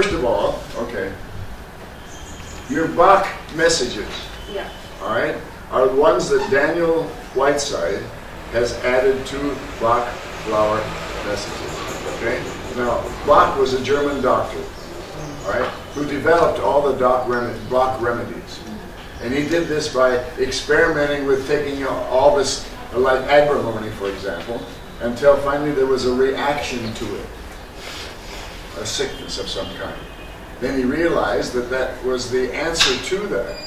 first of all, okay, your Bach messages, all right, are the ones that Daniel Whiteside has added to Bach flower messages, okay? Now, Bach was a German doctor, all right, who developed all the Bach remedies. And he did this by experimenting with taking all this, like agrimony, for example, until finally there was a reaction to it, a sickness of some kind. Then he realized that that was the answer to that.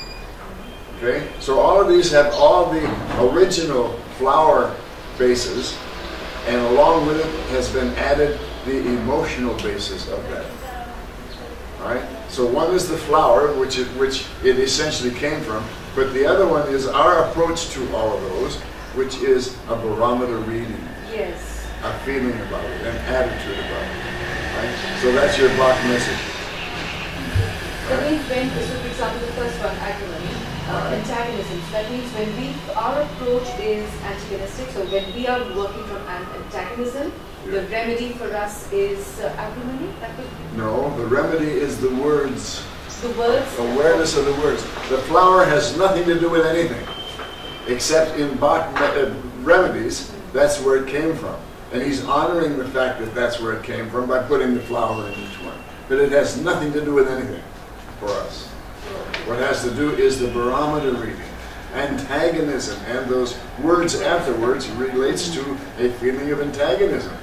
Okay? So all of these have all the original flower bases, and along with it has been added the emotional basis of that. All right? So one is the flower, which it essentially came from, but the other one is our approach to all of those, which is a barometer reading. Yes. A feeling about it, an attitude about it. Right? So that's your Bach message. That means when, so for example, the first one, acrimony, antagonism. So that means when our approach is antagonistic, so when we are working from antagonism, the remedy for us is acrimony? No, the remedy is the words. The words? Awareness of the words. The flower has nothing to do with anything, except in Bach remedies, that's where it came from. And he's honoring the fact that that's where it came from by putting the flower in each one. But it has nothing to do with anything for us. What has to do is the barometer reading. Antagonism, and those words afterwards relates to a feeling of antagonism.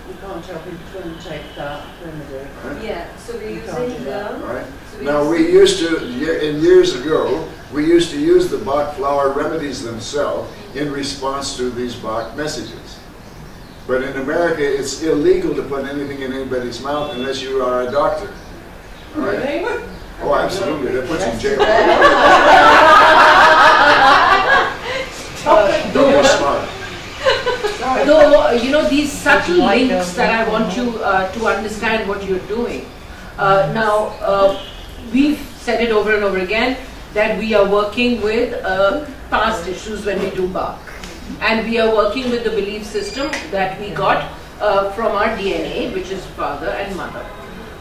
You can't help but take that remedy. Right? Yeah, so we're using the... Right. Now we used to, years ago, we used to use the Bach flower remedies themselves in response to these Bach messages. But in America, it's illegal to put anything in anybody's mouth unless you are a doctor. All right? Really? Oh, absolutely. That puts you in jail. Don't be smart. Though, you know, these subtle links that I want you to understand what you're doing. Now, we've said it over and over again that we are working with past issues when we do Bach. And we are working with the belief system that we got from our DNA, which is father and mother.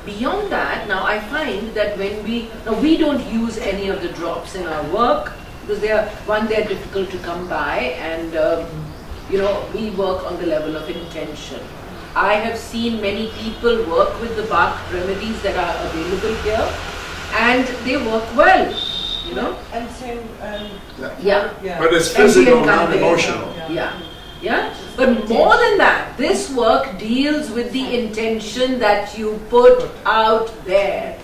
Beyond that, now I find that when we don't use any of the drops in our work because they're difficult to come by, and you know, we work on the level of intention. I have seen many people work with the Bach remedies that are available here, and they work well, you know. And so, yeah. But it's physical, not emotional. Yeah. But more than that, this work deals with the intention that you put out there.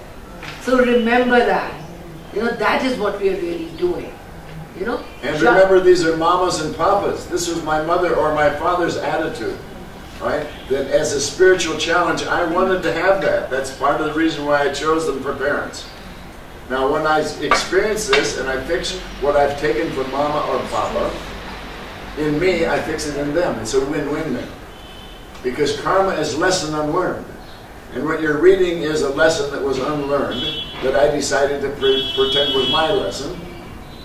So remember that. You know, that is what we are really doing. You know? And remember, these are mamas and papas. This was my mother or my father's attitude. Right? That as a spiritual challenge, I wanted to have that. That's part of the reason why I chose them for parents. Now, when I experience this and I fix what I've taken from mama or papa, in me, I fix it in them. It's a win-win then. Because karma is lesson unlearned. And what you're reading is a lesson that was unlearned, that I decided to pretend was my lesson,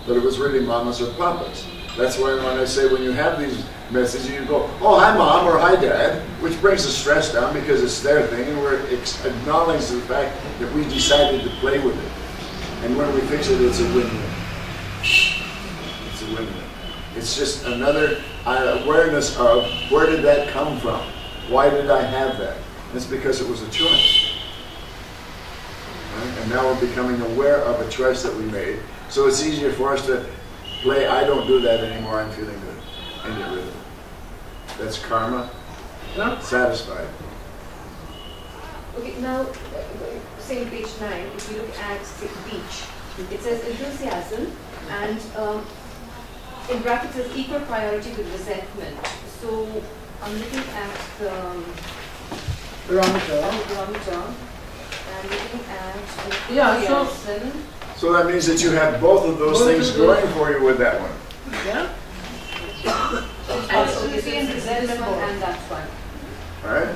but it was really mama's or papa's. That's why when I say when you have these messages, you go, oh, hi mom, or hi dad, which brings the stress down because it's their thing, and we're acknowledging the fact that we decided to play with it. And when we fix it, it's a win-win. It's a win-win. It's just another awareness of where did that come from? Why did I have that? It's because it was a choice. Right? And now we're becoming aware of a choice that we made. So it's easier for us to play, I don't do that anymore, I'm feeling good. And get rid of it. That's karma. Satisfied. Okay, now, same page 9, if you look at beach, it says enthusiasm and in brackets says equal priority with resentment. So I'm looking at the barometer and looking at enthusiasm. So that means that you have both of those things going for you with that one. Yeah. And this one and that one. Right?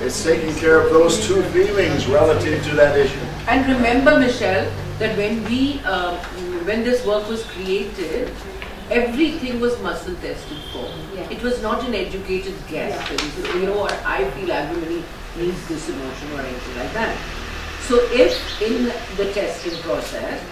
It's taking care of those two feelings relative to that issue. And remember, Michelle, that when we, when this work was created, everything was muscle tested for. Yeah. It was not an educated guess. Yeah. That he said, "Oh, you know what, I feel agrimony needs this emotion," or anything like that. So if in the testing process,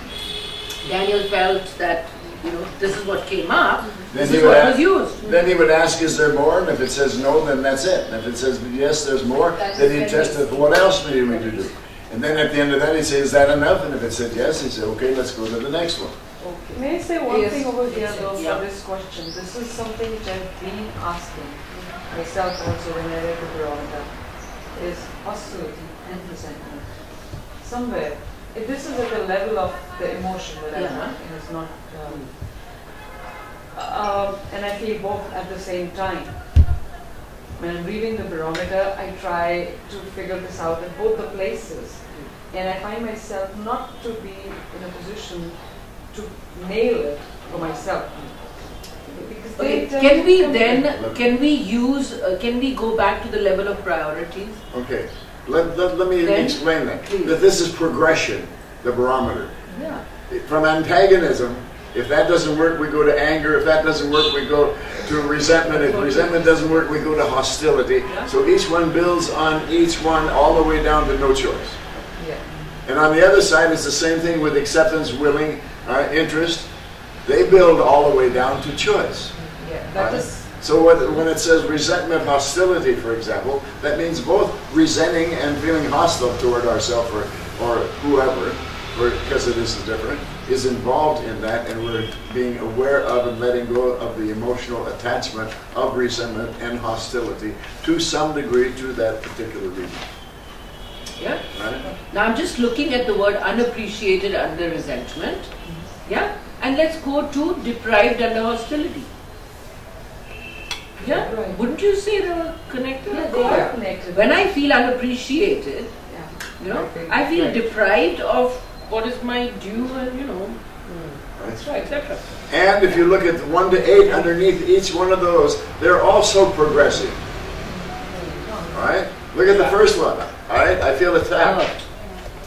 Daniel felt that, you know, this is what came up, this is what was used. Then he would ask, is there more? And if it says no, then that's it. And if it says yes, there's more, then he'd test it. What else do we need to do? And then at the end of that, he'd say, is that enough? And if it said yes, he'd say, okay, let's go to the next one. Okay. May I say one Yes. thing over here though Yeah. for this question? This is something which I've been asking myself also when I read the barometer, is hostility and resentment. Somewhere, if this is at the level of the emotion that I'm talking, it's not, and I feel both at the same time. When I'm reading the barometer, I try to figure this out at both the places. And I find myself not to be in a position to nail it for myself. Because Okay, they tend can to we come then, in. can we go back to the level of priorities? Okay, let me Then, explain that. please. That this is progression, the barometer. Yeah. From antagonism, if that doesn't work, we go to anger. If that doesn't work, we go to resentment. If resentment doesn't work, we go to hostility. So each one builds on each one all the way down to no choice. Yeah. And on the other side, it's the same thing with acceptance, willing, interest. They build all the way down to choice. Yeah, that Right? is. So when it says resentment, hostility, for example, that means both resenting and feeling hostile toward ourselves or whoever, because it is different, is involved in that, and we're being aware of and letting go of the emotional attachment of resentment and hostility to some degree to that particular reason. Yeah. Right? Now I'm just looking at the word unappreciated under resentment. Yeah. And let's go to deprived under hostility. Yeah. Right. Wouldn't you say they were connected? Yeah, they are connected. When I feel unappreciated, Yeah. you know, Okay. I feel Right. deprived of what is my due, and you know, Right? etc. And if you look at 1 to 8 underneath each one of those, they're also progressive. All right? Look at the first one. All right? I feel attacked.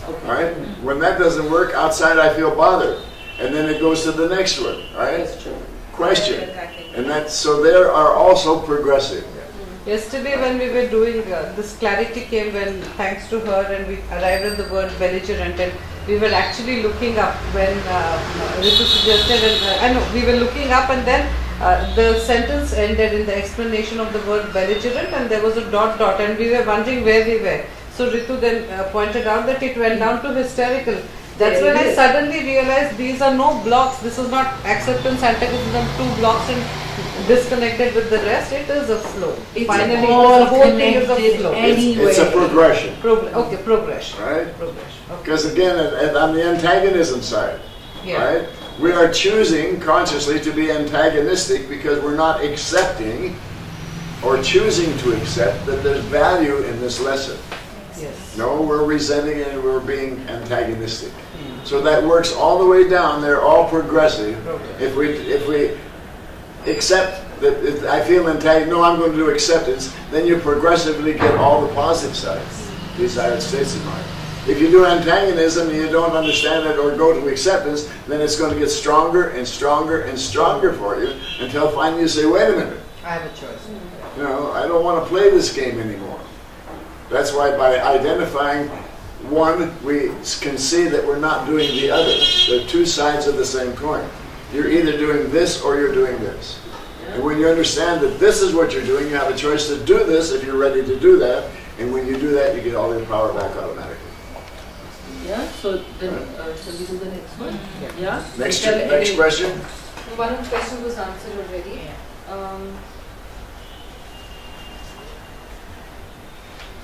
All right? When that doesn't work, outside I feel bothered. And then it goes to the next one. All right? That's true. Question. And that's, so there are also progressive. Yesterday when we were doing this clarity came when thanks to her and we arrived at the word belligerent, and we were actually looking up when Ritu suggested, and I know we were looking up, and then the sentence ended in the explanation of the word belligerent, and there was a dot and we were wondering where we were. So Ritu then pointed out that it went down to hysterical. That's when I suddenly realized these are no blocks. This is not acceptance, antagonism, 2 blocks and disconnected with the rest. It is a flow. It's Finally, all the whole thing is a connected flow. anyway. It's a progression. Okay, progression. Right? Progression. Okay. Because again, on the antagonism side, Yeah. right? We are choosing consciously to be antagonistic because we're not accepting or choosing to accept that there's value in this lesson. Yes. No, we're resenting and we're being antagonistic. So that works all the way down. They're all progressive. If we accept that I feel antagonistic, no, I'm going to do acceptance, then you progressively get all the positive sides, desired states of mind. If you do antagonism and you don't understand it or go to acceptance, then it's going to get stronger and stronger and stronger for you until finally you say, wait a minute, I have a choice. you know, I don't want to play this game anymore. That's why by identifying one, we can see that we're not doing the other. They're 2 sides of the same coin. You're either doing this or you're doing this. And when you understand that this is what you're doing, you have a choice to do this if you're ready to do that. And when you do that, you get all your power back automatically. Yeah. So then, shall we do the next one? Yeah. Next question. One of the questions was answered already.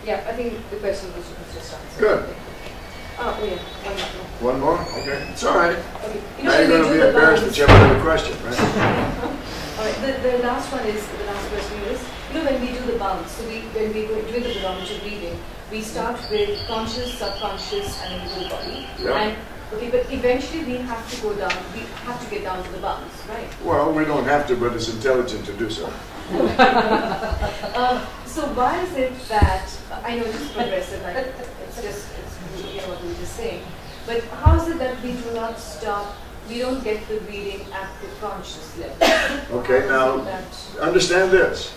Yeah, I think the question was just answered. Good. Oh yeah, one more. One more? Okay. It's all right. Okay. You Now know, you're when going to we be do the embarrassed bounds- that you have another question, right? All right, the last one is, the last question is, you know, when we do the bounds, so when we go do the barometer reading, we start with conscious, subconscious, and then we do the body. Yeah. And, okay, but eventually we have to go down, we have to get down to the bounds, right? Well, we don't have to, but it's intelligent to do so. So why is it that, I know it's progressive, like it's you know what we were just saying, but how is it that we do not stop we don't get the reading at the conscious level. Okay, now understand this.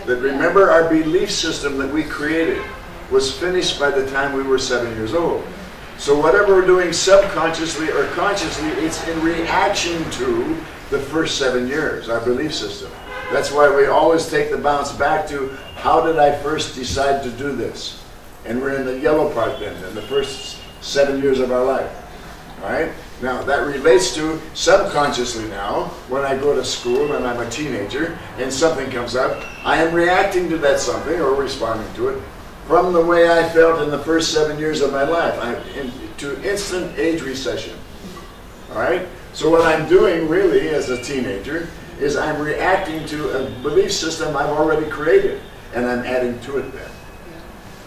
That remember our belief system that we created was finished by the time we were 7 years old. So whatever we're doing subconsciously or consciously, it's in reaction to the first 7 years, our belief system. That's why we always take the bounce back to, how did I first decide to do this? And we're in the yellow part then, in the first 7 years of our life. All right? Now, that relates to subconsciously now, when I go to school and I'm a teenager and something comes up, I am reacting to that something or responding to it from the way I felt in the first 7 years of my life. I'm to instant age recession. All right? So what I'm doing really as a teenager is I'm reacting to a belief system I've already created, and I'm adding to it then.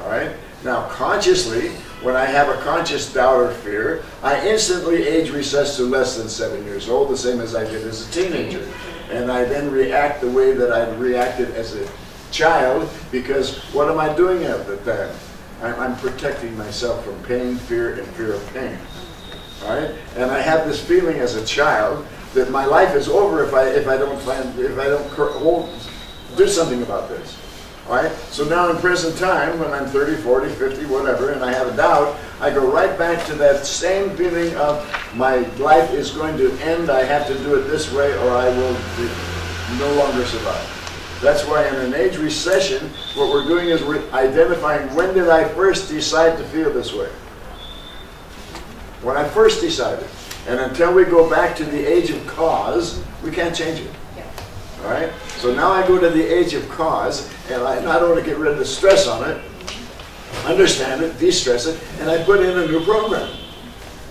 All right? Now, consciously, when I have a conscious doubt or fear, I instantly age recess to less than 7 years old, the same as I did as a teenager. And I then react the way that I reacted as a child, because what am I doing at the time? I'm protecting myself from pain, fear, and fear of pain. All right? And I have this feeling as a child that my life is over if I don't do something about this. All right? So now in present time, when I'm 30, 40, 50, whatever, and I have a doubt, I go right back to that same feeling of my life is going to end, I have to do it this way or I will no longer survive. That's why in an age recession, what we're doing is we're identifying, when did I first decide to feel this way? When I first decided. And until we go back to the age of cause, we can't change it. All right? So now I go to the age of cause, and I not only get rid of the stress on it, understand it, de-stress it, and I put in a new program.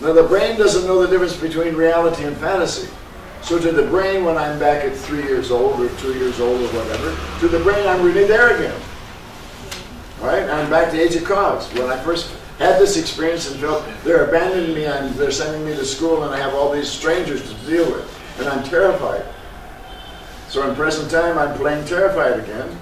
Now the brain doesn't know the difference between reality and fantasy. So to the brain, when I'm back at 3 years old or 2 years old or whatever, to the brain I'm really there again. All right? I'm back to the age of cause. When I first had this experience and felt they're abandoning me, they're sending me to school, and I have all these strangers to deal with, and I'm terrified. So in present time, I'm playing terrified again,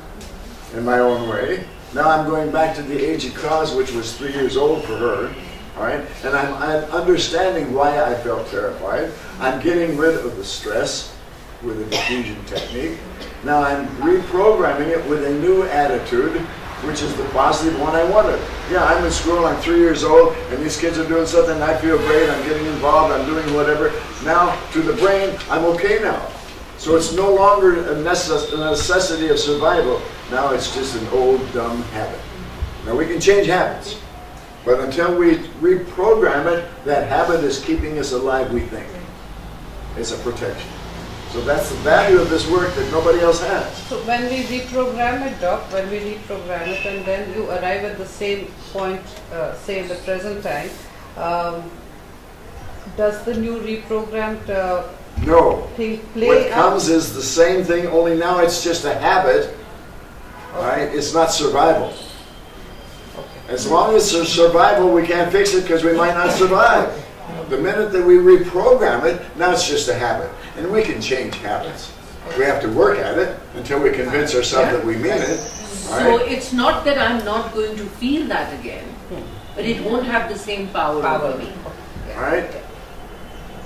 in my own way. Now I'm going back to the age of cause, which was 3 years old for her, all right? And I'm understanding why I felt terrified. I'm getting rid of the stress with a diffusion technique. Now I'm reprogramming it with a new attitude, which is the positive one I wanted. Yeah, I'm in school, I'm 3 years old, and these kids are doing something, and I feel great, I'm getting involved, I'm doing whatever. Now, to the brain, I'm okay now. So it's no longer a necessity of survival. Now it's just an old, dumb habit. Now we can change habits, but until we reprogram it, that habit is keeping us alive, we think. It's a protection. So that's the value of this work that nobody else has. So when we reprogram it, Doc, when we reprogram it and then you arrive at the same point, say in the present time, does the new reprogrammed No. thing play What comes is the same thing, only now it's just a habit, right? It's not survival. Okay. As long as there's survival, we can't fix it because we might not survive. The minute that we reprogram it, now it's just a habit. And we can change habits. We have to work at it until we convince ourselves that we mean it. So it's not that I'm not going to feel that again, but it won't have the same power over me. All right?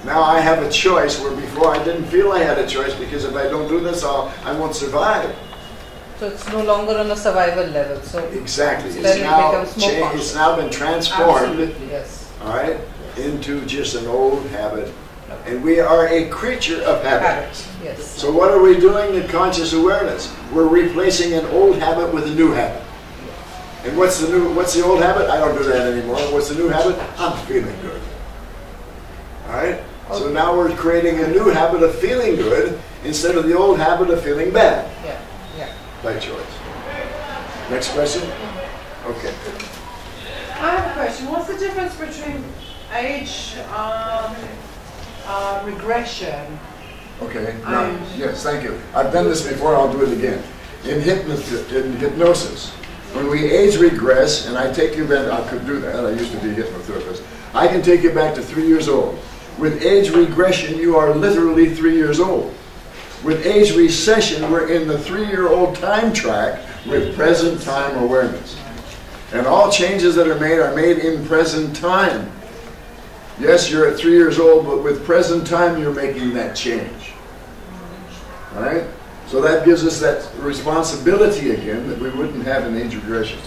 Now I have a choice where before I didn't feel I had a choice, because if I don't do this, I won't survive. So it's no longer on a survival level. So exactly. It's now been transformed. Absolutely, yes. All right, into just an old habit. And we are a creature of habits. Yes. So what are we doing in conscious awareness? We're replacing an old habit with a new habit. And what's the old habit? I don't do that anymore. What's the new habit? I'm feeling good. All right? Okay. So now we're creating a new habit of feeling good instead of the old habit of feeling bad. Yeah. Yeah. By choice. Next question? Okay. I have a question. What's the difference between age regression? Okay. Now, yes, thank you. I've done this before. I'll do it again. In hypnosis, when we age regress, and I take you back, I could do that. I used to be a hypnotherapist. I can take you back to 3 years old. With age regression, you are literally 3 years old. With age recession, we're in the 3-year-old time track with present time awareness. And all changes that are made in present time. Yes, you're at 3 years old, but with present time, you're making that change. All right? So that gives us that responsibility again that we wouldn't have in age regression.